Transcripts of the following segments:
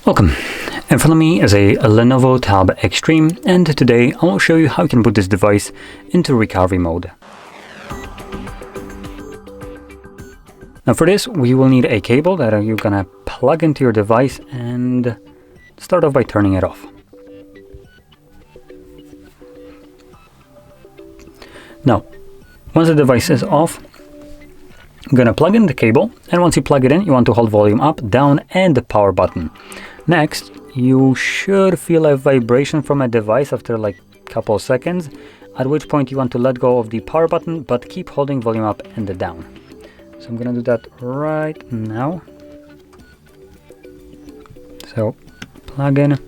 Welcome. In front of me is a LENOVO Tab Extreme, and today I will show you how you can put this device into recovery mode. Now for this we will need a cable that you're gonna plug into your device and start off by turning it off. Now once the device is off, I'm gonna plug in the cable, and once you plug it in, you want to hold volume up, down and the power button. Next, you should feel a vibration from a device after like a couple of seconds, at which point you want to let go of the power button but keep holding volume up and down. So I'm gonna do that right now. So plug in. There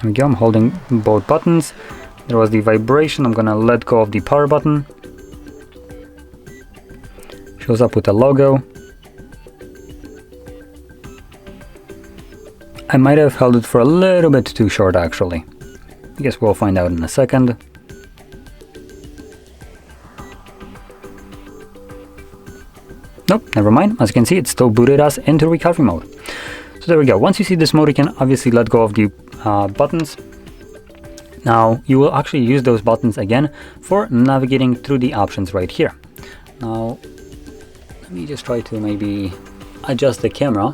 we go, I'm holding both buttons. There was the vibration, I'm gonna let go of the power button. Shows up with a logo. I might have held it for a little bit too short actually. I guess we'll find out in a second. Nope, never mind. As you can see, it still booted us into recovery mode. So there we go. Once you see this mode, you can obviously let go of the buttons. Now you will actually use those buttons again for navigating through the options right here. Now let me just try to maybe adjust the camera.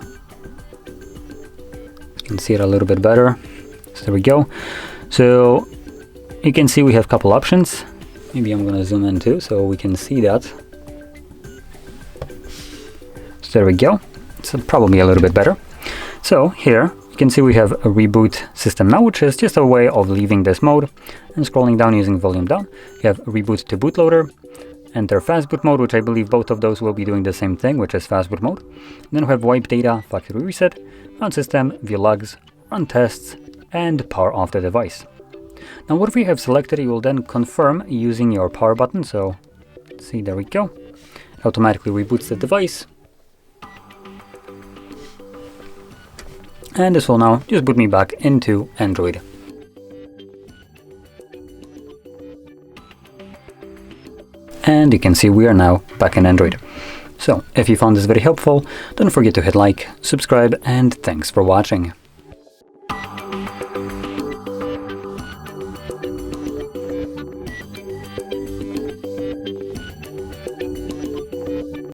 You can see it a little bit better. So there we go. So you can see we have a couple options. Maybe I'm going to zoom in too so we can see that. So there we go. It's probably a little bit better. So here you can see we have a reboot system now, which is just a way of leaving this mode and scrolling down using volume down. You have reboot to bootloader, enter fast boot mode, which I believe both of those will be doing the same thing, which is fast boot mode. Then we have wipe data, factory reset, run system, view logs, run tests, and power off the device. Now what we have selected, you will then confirm using your power button. So let's see, there we go. It automatically reboots the device. And this will now just boot me back into Android. And you can see we are now back in Android. So if you found this very helpful, don't forget to hit like, subscribe, and thanks for watching.